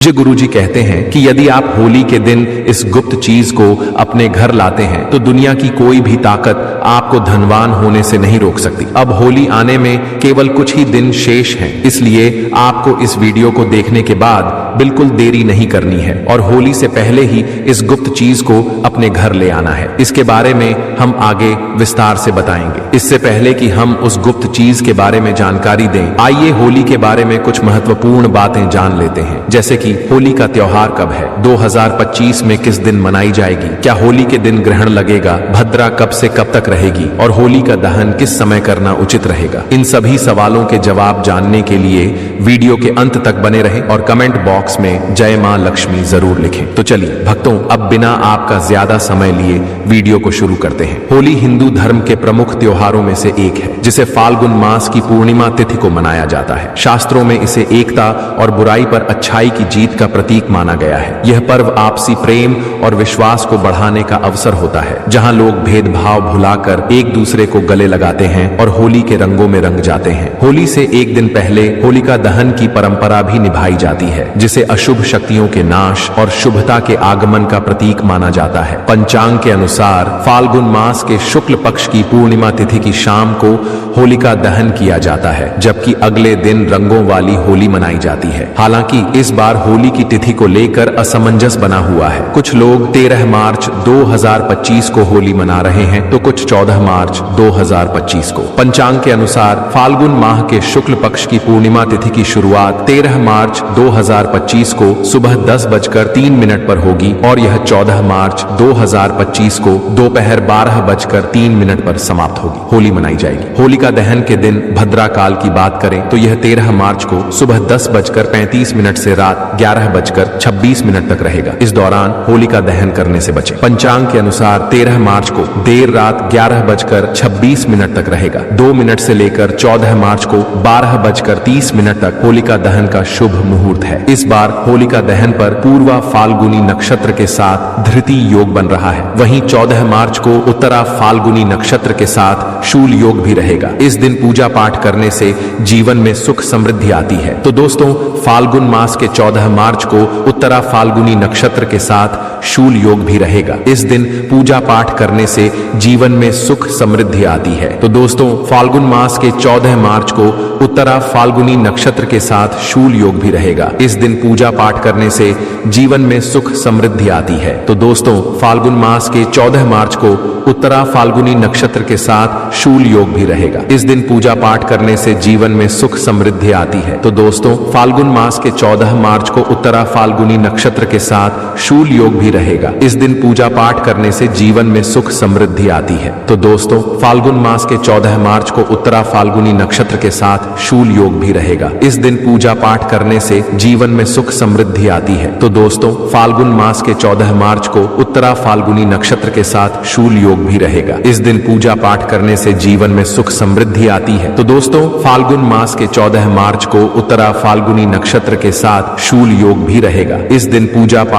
पूज्य गुरुजी कहते हैं कि यदि आप होली के दिन इस गुप्त चीज को अपने घर लाते हैं तो दुनिया की कोई भी ताकत आपको धनवान होने से नहीं रोक सकती। अब होली आने में केवल कुछ ही दिन शेष हैं, इसलिए आपको इस वीडियो को देखने के बाद बिल्कुल देरी नहीं करनी है और होली से पहले ही इस गुप्त चीज को अपने घर ले आना है। इसके बारे में हम आगे विस्तार से बताएंगे। इससे पहले कि हम उस गुप्त चीज के बारे में जानकारी दें, आइए होली के बारे में कुछ महत्वपूर्ण बातें जान लेते हैं। जैसे कि होली का त्योहार कब है, 2025 में किस दिन मनाई जाएगी, क्या होली के दिन ग्रहण लगेगा, भद्रा कब से कब तक रहेगी और होली का दहन किस समय करना उचित रहेगा। इन सभी सवालों के जवाब जानने के लिए वीडियो के अंत तक बने रहें और कमेंट बॉक्स में जय मां लक्ष्मी जरूर लिखें। तो चलिए भक्तों, अब बिना आपका ज्यादा समय लिए वीडियो को शुरू करते हैं। होली हिंदू धर्म के प्रमुख त्योहारों में से एक है, जिसे फाल्गुन मास की पूर्णिमा तिथि को मनाया जाता है। शास्त्रों में इसे एकता और बुराई पर अच्छाई की जीत का प्रतीक माना गया है। यह पर्व आपसी प्रेम और विश्वास को बढ़ाने का अवसर होता है, जहां लोग भेदभाव भुलाकर एक दूसरे को गले लगाते हैं और होली के रंगों में रंग जाते हैं। होली से एक दिन पहले होलिका दहन की परंपरा भी निभाई जाती है, जिसे अशुभ शक्तियों के नाश और शुभता के आगमन का प्रतीक माना जाता है। पंचांग के अनुसार फाल्गुन मास के शुक्ल पक्ष की पूर्णिमा तिथि की शाम को होलिका दहन किया जाता है, जबकि अगले दिन रंगों वाली होली मनाई जाती है। हालांकि इस बार होली की तिथि को लेकर असमंजस बना हुआ है। कुछ लोग 13 मार्च 2025 को होली मना रहे हैं तो कुछ 14 मार्च 2025 को। पंचांग के अनुसार फाल्गुन माह के शुक्ल पक्ष की पूर्णिमा तिथि की शुरुआत 13 मार्च 2025 को सुबह 10:03 पर होगी और यह 14 मार्च 2025 को दोपहर 12:03 पर समाप्त होगी। होली मनाई जाएगी। होलिका दहन के दिन भद्रा काल की बात करें तो यह 13 मार्च को सुबह 10:35 से रात 11:26 तक रहेगा। इस दौरान होलिका दहन करने से बचें। पंचांग के अनुसार 13 मार्च को देर रात 11:26 तक रहेगा। 2 मिनट से लेकर 14 मार्च को 12:30 तक होलिका दहन का शुभ मुहूर्त है। इस बार होलिका दहन पर पूर्वा फाल्गुनी नक्षत्र के साथ धृति योग बन रहा है। वहीं 14 मार्च को उत्तरा फाल्गुनी नक्षत्र के साथ शूल योग भी रहेगा। इस दिन पूजा पाठ करने से जीवन में सुख समृद्धि आती है। तो दोस्तों, फाल्गुन मास के 14 मार्च को उत्तरा फाल्गुनी नक्षत्र के साथ शूल योग भी रहेगा। इस दिन पूजा पाठ करने से जीवन में सुख समृद्धि आती है। तो दोस्तों, फाल्गुन मास के 14 मार्च को उत्तरा फाल्गुनी नक्षत्र के साथ शूल योग भी रहेगा। इस दिन पूजा पाठ करने से जीवन में सुख समृद्धि आती है। तो दोस्तों, फाल्गुन मास के 14 मार्च को उत्तरा फाल्गुनी नक्षत्र के साथ शूल योग भी रहेगा। इस दिन पूजा पाठ करने से जीवन में सुख समृद्धि आती है। तो दोस्तों, फाल्गुन मास के 14 मार्च को उत्तरा फाल्गुनी नक्षत्र के साथ शूल योग भी रहेगा। इस दिन पूजा पाठ करने से जीवन में सुख समृद्धि आती है। तो दोस्तों, फाल्गुन मास के 14 मार्च को उत्तरा फाल्गुनी नक्षत्र के साथ शूल योग भी रहेगा। इस दिन पूजा पाठ करने से जीवन में सुख समृद्धि आती है। तो दोस्तों, फाल्गुन मास के 14 मार्च को उत्तरा फाल्गुनी नक्षत्र के साथ शूल योग भी रहेगा। इस दिन पूजा पाठ करने से जीवन में सुख समृद्धि आती है। तो दोस्तों, फाल्गुन मास के 14 मार्च को उत्तरा फाल्गुनी नक्षत्र के साथ शूल योग भी रहेगा। इस दिन पूजा पाठ करने से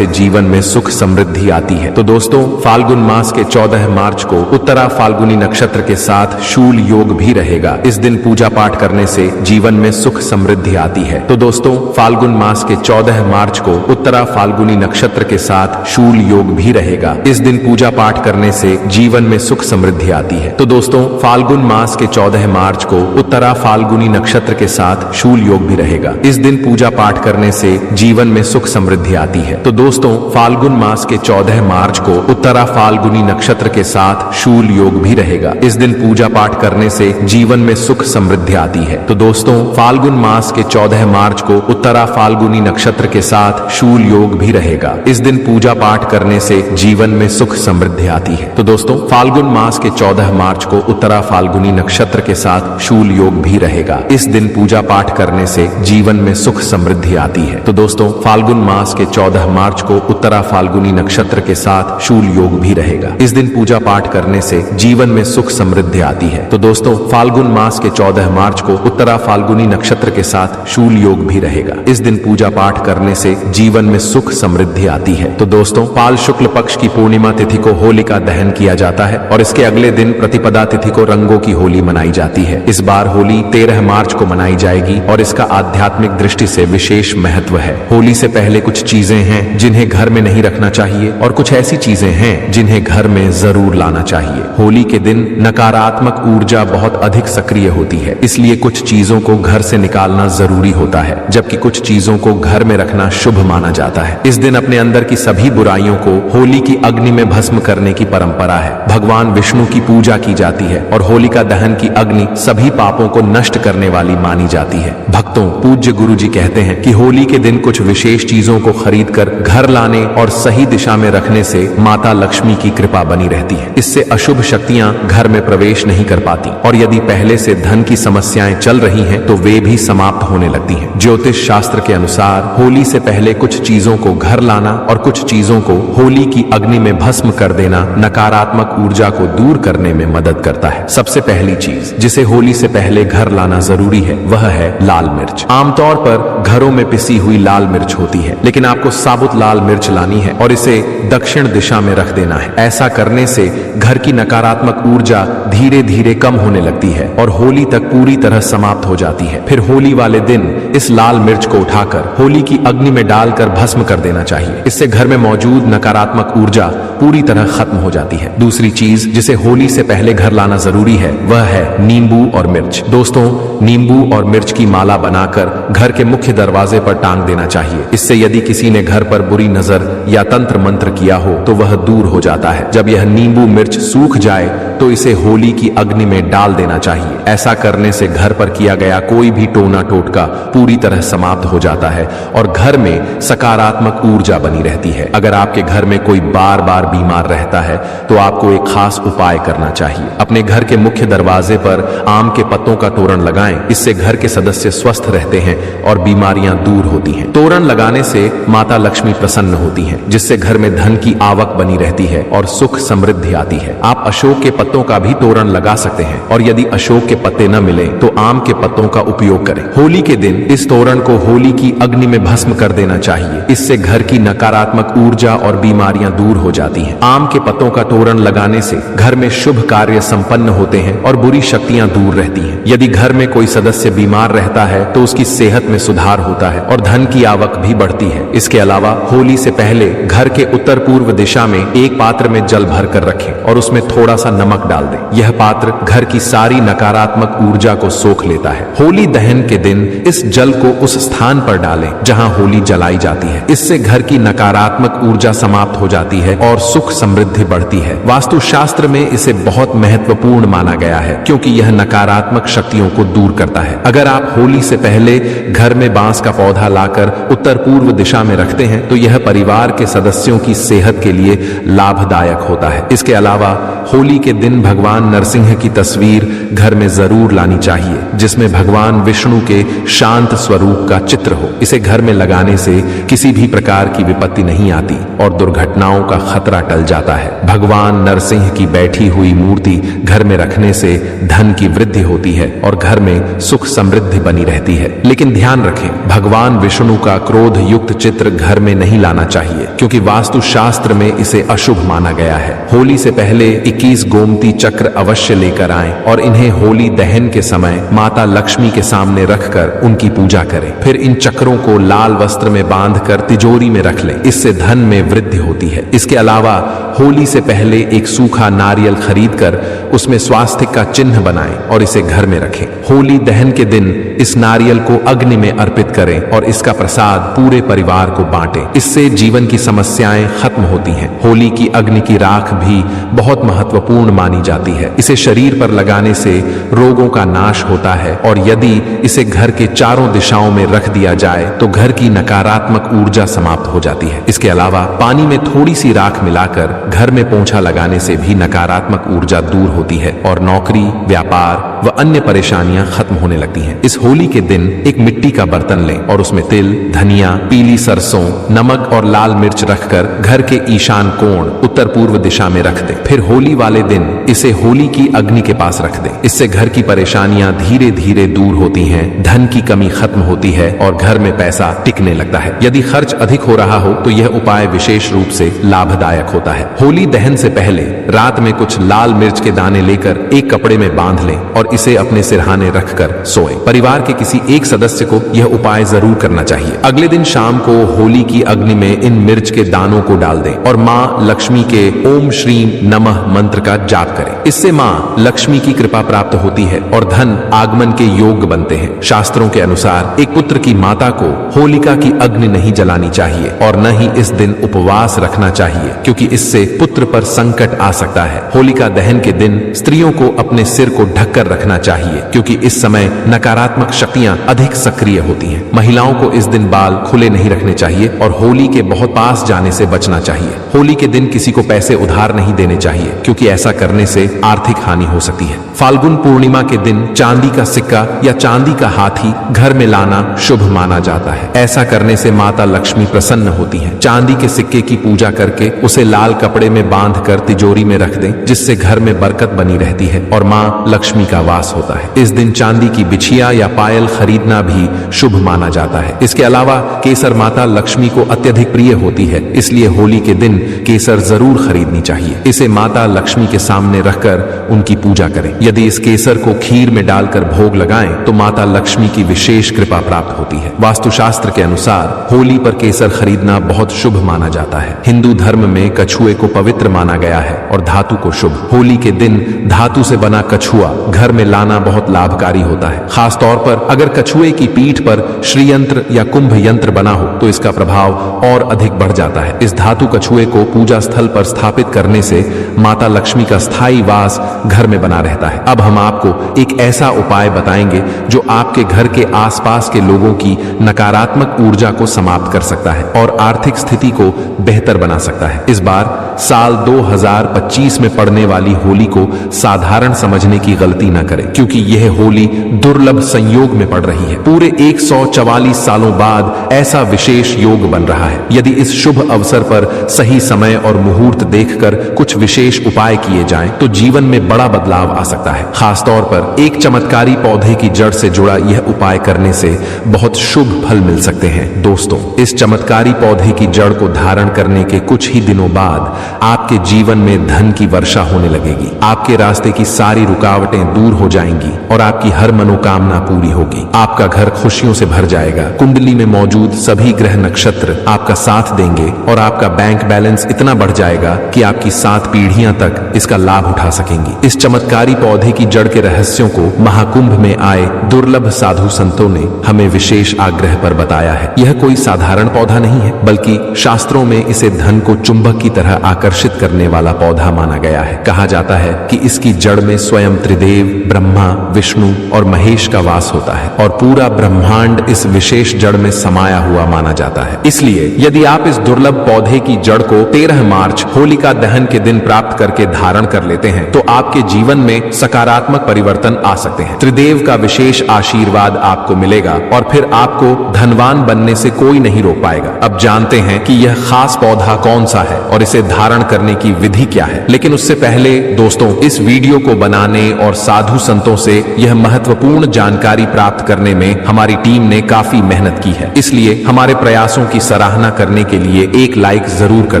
जीवन में सुख समृद्धि आती है। तो दोस्तों, फाल्गुन मास के 14 मार्च को उत्तरा फाल्गुनी नक्षत्र के साथ शूल योग भी रहेगा। इस दिन पूजा पाठ करने से जीवन में सुख समृद्धि आती है। तो दोस्तों, फाल्गुन मास के 14 मार्च को उत्तरा फाल्गुनी नक्षत्र के साथ शूल योग भी रहेगा। इस दिन पूजा पाठ करने से जीवन में सुख समृद्धि आती है। तो दोस्तों, फाल्गुन मास के 14 मार्च को उत्तरा फाल्गुनी नक्षत्र के साथ शूल योग भी रहेगा। इस दिन पूजा पाठ करने से जीवन में सुख समृद्धि आती है। तो दोस्तों, फाल्गुन मास के 14 मार्च को उत्तरा फाल्गुनी नक्षत्र के साथ शूल योग भी रहेगा। इस दिन पूजा पाठ करने से जीवन में सुख समृद्धि आती है। तो दोस्तों, फाल्गुन मास के 14 मार्च को उत्तरा फाल्गुनी नक्षत्र के साथ शूल योग भी रहेगा। इस दिन पूजा पाठ करने से जीवन में सुख समृद्धि आती है। तो दोस्तों, फाल्गुन मास के 14 मार्च को उत्तरा फाल्गुनी नक्षत्र के साथ शूल योग भी रहेगा। इस दिन पूजा पाठ करने से जीवन में सुख समृद्धि आती है। तो दोस्तों, फाल्गुन मास के 14 मार्च को उत्तरा फाल्गुनी नक्षत्र के साथ शूल योग भी रहेगा। इस दिन पूजा पाठ करने से जीवन में सुख समृद्धि आती है। तो दोस्तों, फाल्गुन मास के 14 मार्च को उत्तरा फाल्गुनी नक्षत्र के साथ शूल योग भी रहेगा। इस दिन पूजा पाठ करने से जीवन में सुख समृद्धि आती है। तो दोस्तों, पाल शुक्ल पक्ष की पूर्णिमा तिथि को होलिका दहन किया जाता है और इसके अगले दिन प्रतिपदा तिथि को रंगों की होली मनाई जाती है। इस बार होली 13 मार्च को मनाई जाएगी और इसका आध्यात्मिक दृष्टि से विशेष विशेष महत्व है। होली से पहले कुछ चीजें हैं जिन्हें घर में नहीं रखना चाहिए और कुछ ऐसी चीजें हैं जिन्हें घर में जरूर लाना चाहिए। होली के दिन नकारात्मक ऊर्जा बहुत अधिक सक्रिय होती है, इसलिए कुछ चीजों को घर से निकालना जरूरी होता है, जबकि कुछ चीजों को घर में रखना शुभ माना जाता है। इस दिन अपने अंदर की सभी बुराइयों को होली की अग्नि में भस्म करने की परंपरा है। भगवान विष्णु की पूजा की जाती है और होलिका दहन की अग्नि सभी पापों को नष्ट करने वाली मानी जाती है। भक्तों, पूज्य गुरु जी कहते हैं कि होली के दिन कुछ विशेष चीजों को खरीद कर घर लाने और सही दिशा में रखने से माता लक्ष्मी की कृपा बनी रहती है। इससे अशुभ शक्तियां घर में प्रवेश नहीं कर पाती और यदि पहले से धन की समस्याएं चल रही हैं तो वे भी समाप्त होने लगती हैं। ज्योतिष शास्त्र के अनुसार होली से पहले कुछ चीजों को घर लाना और कुछ चीजों को होली की अग्नि में भस्म कर देना नकारात्मक ऊर्जा को दूर करने में मदद करता है। सबसे पहली चीज जिसे होली से पहले घर लाना जरूरी है वह है लाल मिर्च। आमतौर पर घरों में पिसी हुई लाल मिर्च होती है, लेकिन आपको साबुत लाल मिर्च लानी है और इसे दक्षिण दिशा में रख देना है। ऐसा करने से घर की नकारात्मक ऊर्जा धीरे धीरे कम होने लगती है और होली तक पूरी तरह समाप्त हो जाती है। फिर होली वाले दिन इस लाल मिर्च को उठाकर होली की अग्नि में डालकर भस्म कर देना चाहिए। इससे घर में मौजूद नकारात्मक ऊर्जा पूरी तरह खत्म हो जाती है। दूसरी चीज जिसे होली से पहले घर लाना जरूरी है वह है नींबू और मिर्च। दोस्तों, नींबू और मिर्च की माला बनाकर घर के मुख्य दरवाजे पर टांग देना चाहिए। इससे यदि किसी ने घर पर बुरी नजर या तंत्र मंत्र किया हो तो वह दूर हो जाता है। जब यह नींबू मिर्च सूख जाए तो इसे होली की अग्नि में डाल देना चाहिए। ऐसा करने से घर पर किया गया कोई भी टोना टोटका पूरी तरह समाप्त हो जाता है और घर में सकारात्मक ऊर्जा बनी रहती है। अगर आपके घर में कोई बार बार बीमार रहता है तो आपको एक खास उपाय करना चाहिए। अपने घर के मुख्य दरवाजे पर आम के पत्तों का तोरण लगाएं। इससे घर के सदस्य स्वस्थ रहते हैं और बीमारियां दूर होती हैं। तोरण लगाने से माता लक्ष्मी प्रसन्न होती हैं, जिससे घर में धन की आवक बनी रहती है और सुख समृद्धि आती है। आप अशोक के पत्तों का भी तोरण लगा सकते हैं और यदि अशोक के पत्ते न मिले तो आम के पत्तों का उपयोग करें। होली के दिन इस तोरण को होली की अग्नि में भस्म कर देना चाहिए। इससे घर की नकारात्मक ऊर्जा और बीमारियां दूर हो जाती हैं। आम के पत्तों का तोरण लगाने से घर में शुभ कार्य संपन्न होते हैं और बुरी शक्तियां दूर रहती हैं। यदि घर में कोई सदस्य बीमार रहता है तो उसकी सेहत में सुधार होता है और धन की आवक भी बढ़ती है। इसके अलावा होली से पहले घर के उत्तर पूर्व दिशा में एक पात्र में जल भर कर रखें और उसमें थोड़ा सा नमक डाल दें। यह पात्र घर की सारी नकारात्मक ऊर्जा को सोख लेता है। होली दहन के दिन इस जल को उस स्थान पर डालें जहां होली जलाई जाती है। इससे घर की नकारात्मक ऊर्जा समाप्त हो जाती है और सुख समृद्धि बढ़ती है। वास्तुशास्त्र में इसे बहुत महत्वपूर्ण माना गया है क्योंकि यह नकारात्मक शक्तियों को दूर करता है। अगर आप होली से पहले घर में बांस का पौधा लाकर उत्तर पूर्व दिशा में रखते हैं तो यह परिवार के सदस्यों की सेहत के लिए लाभदायक होता है। इसके अलावा होली के दिन भगवान नरसिंह की तस्वीर घर में जरूर लानी चाहिए, जिसमें भगवान विष्णु के शांत स्वरूप का चित्र हो। इसे घर में लगाने से किसी भी प्रकार की विपत्ति नहीं आती और दुर्घटनाओं का खतरा टल जाता है। भगवान नरसिंह की बैठी हुई मूर्ति घर में रखने से धन की वृद्धि होती है और घर में सुख समृद्धि बनी रहती है। लेकिन ध्यान रखें, भगवान विष्णु का क्रोध युक्त चित्र घर में नहीं लाना चाहिए क्योंकि वास्तुशास्त्र में इसे अशुभ माना गया है। होली से पहले 21 गोमती चक्र अवश्य लेकर आएं और इन्हें होली दहन के समय माता लक्ष्मी के सामने रखकर उनकी पूजा करें। फिर इन चक्रों को लाल वस्त्र में बांधकर तिजोरी में रख लें। इससे धन में वृद्धि होती है। इसके अलावा होली से पहले एक सूखा नारियल खरीदकर उसमें स्वास्तिक का चिन्ह बनाएं और इसे घर में रखें। होली दहन के दिन इस नारियल को अग्नि में अर्पित करें और इसका प्रसाद पूरे परिवार को बांटें। इससे जीवन की समस्याएं खत्म होती हैं। होली की अग्नि की राख भी बहुत महत्वपूर्ण मानी जाती है। इसे शरीर पर लगाने से रोगों का नाश होता है और यदि इसे घर के चारों दिशाओं में रख दिया जाए तो घर की नकारात्मक ऊर्जा समाप्त हो जाती है। इसके अलावा पानी में थोड़ी सी राख मिलाकर घर में पोंछा लगाने से भी नकारात्मक ऊर्जा दूर होती है और नौकरी, व्यापार व अन्य परेशानियां खत्म होने लगती हैं। इस होली के दिन एक मिट्टी का बर्तन लें और उसमें तिल, धनिया, पीली सरसों, नमक और लाल मिर्च रखकर घर के ईशान कोण उत्तर पूर्व दिशा में रख दें। फिर होली वाले दिन इसे होली की अग्नि के पास रख दें। इससे घर की परेशानियां धीरे धीरे दूर होती हैं, धन की कमी खत्म होती है और घर में पैसा टिकने लगता है। यदि खर्च अधिक हो रहा हो तो यह उपाय विशेष रूप से लाभदायक होता है। होली दहन से पहले रात में कुछ लाल मिर्च के दाने लेकर एक कपड़े में बांध लें और इसे अपने सिरहाने रखकर सोएं। परिवार के किसी एक सदस्य को यह उपाय जरूर करना चाहिए। अगले दिन शाम को होली की अग्नि में इन मिर्च के दानों को डाल दें और मां लक्ष्मी के ओम श्रीम नमः मंत्र का जाप करें। इससे मां लक्ष्मी की कृपा प्राप्त होती है और धन आगमन के योग्य बनते हैं। शास्त्रों के अनुसार एक पुत्र की माता को होलिका की अग्नि नहीं जलानी चाहिए और न ही इस दिन उपवास रखना चाहिए, क्योंकि इससे पुत्र पर संकट आ सकता है। होलिका दहन के दिन स्त्रियों को अपने सिर को ढककर रखना चाहिए, क्योंकि इस समय नकारात्मक शक्तियां अधिक सक्रिय होती हैं। महिलाओं को इस दिन बाल खुले नहीं रखने चाहिए और होली के बहुत पास जाने से बचना चाहिए। होली के दिन किसी को पैसे उधार नहीं देने चाहिए, क्योंकि ऐसा करने से आर्थिक हानि हो सकती है। फाल्गुन पूर्णिमा के दिन चांदी का सिक्का या चांदी का हाथी घर में लाना शुभ माना जाता है। ऐसा करने से माता लक्ष्मी प्रसन्न होती हैं। चांदी के सिक्के की पूजा करके उसे लाल कपड़े में बांधकर तिजोरी में रख दें, जिससे घर में बरकत बनी रहती है और मां लक्ष्मी का वास होता है। इस दिन चांदी की बिछिया या पायल खरीदना भी शुभ माना जाता है। इसके अलावा केसर माता लक्ष्मी को अत्यधिक प्रिय होती है, इसलिए होली के दिन केसर जरूर खरीदनी चाहिए। इसे माता लक्ष्मी के सामने रखकर उनकी पूजा करें। यदि इस केसर को खीर में डालकर भोग लगाएं तो माता लक्ष्मी की विशेष कृपा प्राप्त होती है। वास्तुशास्त्र के अनुसार होली पर केसर खरीदना बहुत शुभ माना जाता है। हिंदू धर्म में कछुए को पवित्र माना गया है और धातु को शुभ। होली के दिन धातु से बना कछुआ घर में लाना बहुत लाभकारी होता है। खास तौर पर अगर कछुए की पीठ पर श्रीयंत्र या कुंभ यंत्र बना हो तो इसका प्रभाव और अधिक बढ़ जाता है। इस धातु कछुए को पूजा स्थल पर स्थापित करने से माता लक्ष्मी का स्थायी वास घर में बना रहता है। अब हम आपको एक ऐसा उपाय बताएंगे जो आपके घर के आसपास के लोगों की नकारात्मक ऊर्जा को समाप्त कर सकता है और आर्थिक स्थिति को बेहतर बना सकता है। इस बार साल 2025 में पड़ने वाली होली को साधारण समझने की गलती न करें, क्योंकि यह होली दुर्लभ संयोग में पड़ रही है। पूरे 144 सालों बाद ऐसा विशेष योग बन रहा है। यदि इस शुभ अवसर पर सही समय और मुहूर्त देखकर कुछ विशेष उपाय किए जाएं, तो जीवन में बड़ा बदलाव आ सकता है। खास तौर पर एक चमत्कारी पौधे की जड़ से जुड़ा यह उपाय करने से बहुत शुभ फल मिल सकते हैं। दोस्तों, इस चमत्कारी पौधे की जड़ को धारण करने के कुछ ही दिनों बाद आपके जीवन में धन की वर्षा होने लगेगी। आपके रास्ते की सारी रुकावटें दूर हो जाएंगी और आपकी हर मनोकामना पूरी होगी। आपका घर खुशियों से भर जाएगा। कुंडली में मौजूद सभी ग्रह नक्षत्र आपका साथ देंगे और आपका बैंक बैलेंस इतना बढ़ जाएगा कि आपकी 7 पीढ़ियां तक इसका लाभ उठा सकेंगी। इस चमत्कारी पौधे की जड़ के रहस्यों को महाकुंभ में आए दुर्लभ साधु संतों ने हमें विशेष आग्रह पर बताया है। यह कोई साधारण पौधा नहीं है, बल्कि शास्त्रों में इसे धन को चुंबक की तरह आकर्षित करने वाला पौधा माना गया है। कहा जाता है कि इसकी जड़ में स्वयं त्रिदेव, ब्रह्मा, विष्णु और महेश का वास होता है और पूरा ब्रह्मांड इस विशेष जड़ में समाया हुआ माना जाता है। इसलिए यदि आप इस दुर्लभ पौधे की जड़ को 13 मार्च होलिका दहन के दिन प्राप्त करके धारण कर लेते हैं तो आपके जीवन में सकारात्मक परिवर्तन आ सकते हैं। त्रिदेव का विशेष आशीर्वाद आपको मिलेगा और फिर आपको धनवान बनने से कोई नहीं रोक पाएगा। अब जानते हैं कि यह खास पौधा कौन सा है और इसे धारण करने की विधि क्या है। लेकिन उससे पहले दोस्तों, इस वीडियो को बनाने और साधु संतों से यह महत्वपूर्ण जानकारी प्राप्त करने में हमारी टीम ने काफी मेहनत की है। इसलिए हमारे प्रयासों की सराहना करने के लिए एक लाइक जरूर कर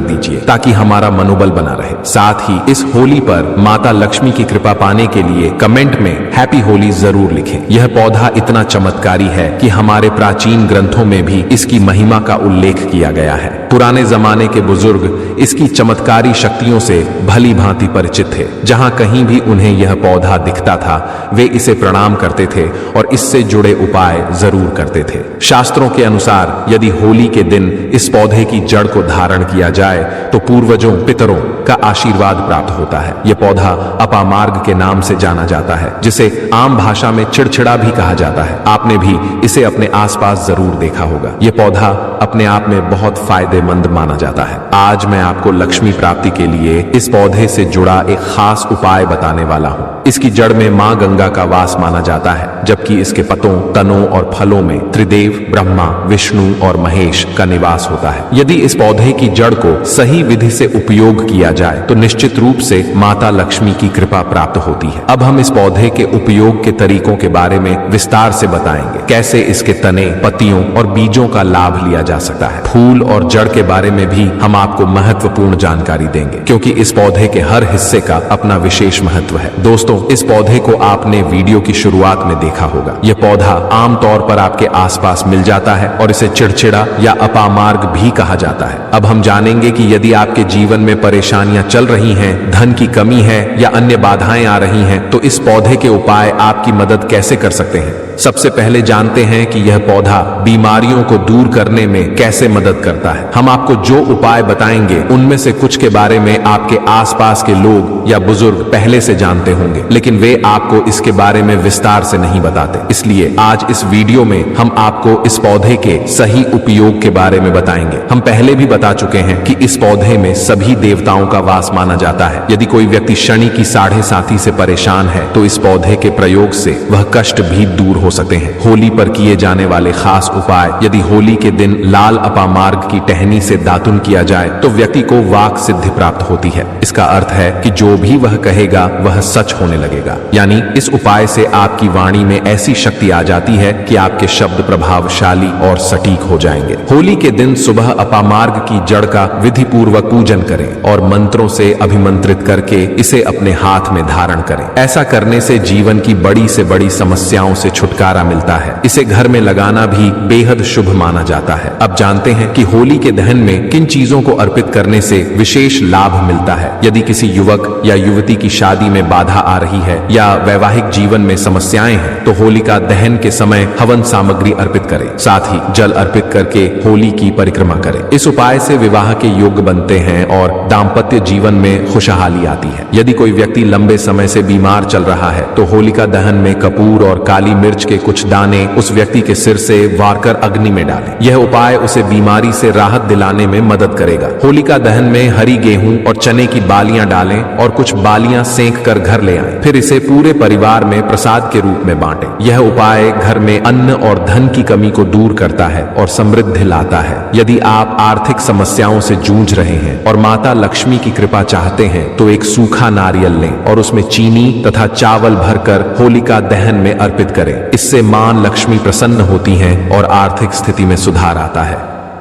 दीजिए ताकि हमारा मनोबल बना रहे। साथ ही इस होली पर माता लक्ष्मी की कृपा पाने के लिए कमेंट में हैप्पी होली जरूर लिखें। यह पौधा इतना चमत्कारी है कि हमारे प्राचीन ग्रंथों में भी इसकी महिमा का उल्लेख किया गया है। पुराने जमाने के बुजुर्ग इसकी चमत्कारी शक्तियों से भली भांति परिचित थे। जहां कहीं भी उन्हें यह पौधा दिखता था वे इसे प्रणाम करते थे और इससे जुड़े उपाय जरूर करते थे। शास्त्रों के अनुसार यदि होली के दिन इस पौधे की जड़ को धारण किया जाए तो पूर्वजों, पितरों का आशीर्वाद प्राप्त होता है। यह पौधा अपामार्ग के नाम से जाना जाता है, जिसे आम भाषा में चिड़चिड़ा भी कहा जाता है। आपने भी इसे अपने आसपास जरूर देखा होगा। यह पौधा अपने आप में बहुत फायदेमंद माना जाता है। आज मैं आपको लक्ष्मी प्राप्ति के लिए इस पौधे से जुड़ा एक खास उपाय बताने वाला हूँ। इसकी जड़ में मां गंगा का वास माना जाता है, जबकि इसके पत्तों, तनों और फलों में त्रिदेव, ब्रह्मा, विष्णु और महेश का निवास होता है। यदि इस पौधे की जड़ को सही विधि से उपयोग किया जाए तो निश्चित रूप से माता लक्ष्मी की कृपा प्राप्त होती है। अब हम इस पौधे के उपयोग के तरीकों के बारे में विस्तार से बताएंगे। कैसे इसके तने, पत्तियों और बीजों का लाभ लिया जा सकता है। फूल और जड़ के बारे में भी हम आपको महत्वपूर्ण जानकारी देंगे, क्योंकि इस पौधे के हर हिस्से का अपना विशेष महत्व है। दोस्तों, इस पौधे को आपने वीडियो की शुरुआत में देखा होगा। यह पौधा आमतौर पर आपके आसपास मिल जाता है और इसे चिड़चिड़ा या अपामार्ग भी कहा जाता है। अब हम जानेंगे कि यदि आपके जीवन में परेशानियां चल रही हैं, धन की कमी है या अन्य बाधाएं आ रही हैं, तो इस पौधे के उपाय आपकी मदद कैसे कर सकते हैं। सबसे पहले जानते हैं कि यह पौधा बीमारियों को दूर करने में कैसे मदद करता है। हम आपको जो उपाय बताएंगे उनमें से कुछ के बारे में आपके आसपास के लोग या बुजुर्ग पहले से जानते होंगे, लेकिन वे आपको इसके बारे में विस्तार से नहीं बताते। इसलिए आज इस वीडियो में हम आपको इस पौधे के सही उपयोग के बारे में बताएंगे। हम पहले भी बता चुके हैं कि इस पौधे में सभी देवताओं का वास माना जाता है। यदि कोई व्यक्ति शनि की 7.5 से परेशान है तो इस पौधे के प्रयोग से वह कष्ट भी दूर हो सकते हैं। होली पर किए जाने वाले खास उपाय। यदि होली के दिन लाल अपामार्ग की टहनी से दातुन किया जाए तो व्यक्ति को वाक सिद्धि प्राप्त होती है। इसका अर्थ है कि जो भी वह कहेगा वह सच होने लगेगा। यानी इस उपाय से आपकी वाणी में ऐसी शक्ति आ जाती है कि आपके शब्द प्रभावशाली और सटीक हो जाएंगे। होली के दिन सुबह अपामार्ग की जड़ का विधि पूर्वक पूजन करें और मंत्रों से अभिमंत्रित करके इसे अपने हाथ में धारण करें। ऐसा करने से जीवन की बड़ी से बड़ी समस्याओं से छुटकारा मिलता है। इसे घर में लगाना भी बेहद शुभ माना जाता है। अब जानते हैं कि होली के दहन में किन चीजों को अर्पित करने से विशेष लाभ मिलता है। यदि किसी युवक या युवती की शादी में बाधा आ रही है या वैवाहिक जीवन में समस्याएं हैं तो होलिका दहन के समय हवन सामग्री अर्पित करें। साथ ही जल अर्पित करके होली की परिक्रमा करें। इस उपाय से विवाह के योग्य बनते हैं और दाम्पत्य जीवन में खुशहाली आती है। यदि कोई व्यक्ति लंबे समय से बीमार चल रहा है तो होलिका दहन में कपूर और काली मिर्च के कुछ दाने उस व्यक्ति के सिर से वारकर अग्नि में डालें। यह उपाय उसे बीमारी से राहत दिलाने में मदद करेगा। होलिका दहन में हरी गेहूं और चने की बालियां डालें और कुछ बालियां सेंक कर घर ले आएं। फिर इसे पूरे परिवार में प्रसाद के रूप में बांटें। यह उपाय घर में अन्न और धन की कमी को दूर करता है और समृद्धि लाता है। यदि आप आर्थिक समस्याओं से जूझ रहे हैं और माता लक्ष्मी की कृपा चाहते हैं तो एक सूखा नारियल लें और उसमें चीनी तथा चावल भरकर होलिका दहन में अर्पित करें। इससे मां लक्ष्मी प्रसन्न होती हैं और आर्थिक स्थिति में सुधार आता है।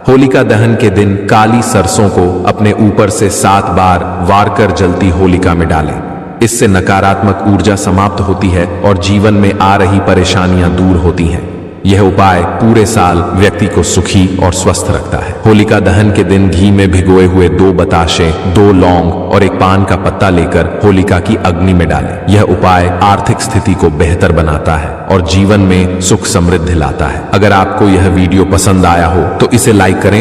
होलिका दहन के दिन काली सरसों को अपने ऊपर से 7 बार वारकर जलती होलिका में डालें। इससे नकारात्मक ऊर्जा समाप्त होती है और जीवन में आ रही परेशानियां दूर होती हैं। यह उपाय पूरे साल व्यक्ति को सुखी और स्वस्थ रखता है। होलिका दहन के दिन घी में भिगोए हुए 2 बताशे, 2 लौंग और 1 पान का पत्ता लेकर होलिका की अग्नि में डालें। यह उपाय आर्थिक स्थिति को बेहतर बनाता है और जीवन में सुख समृद्धि लाता है। अगर आपको यह वीडियो पसंद आया हो तो इसे लाइक करें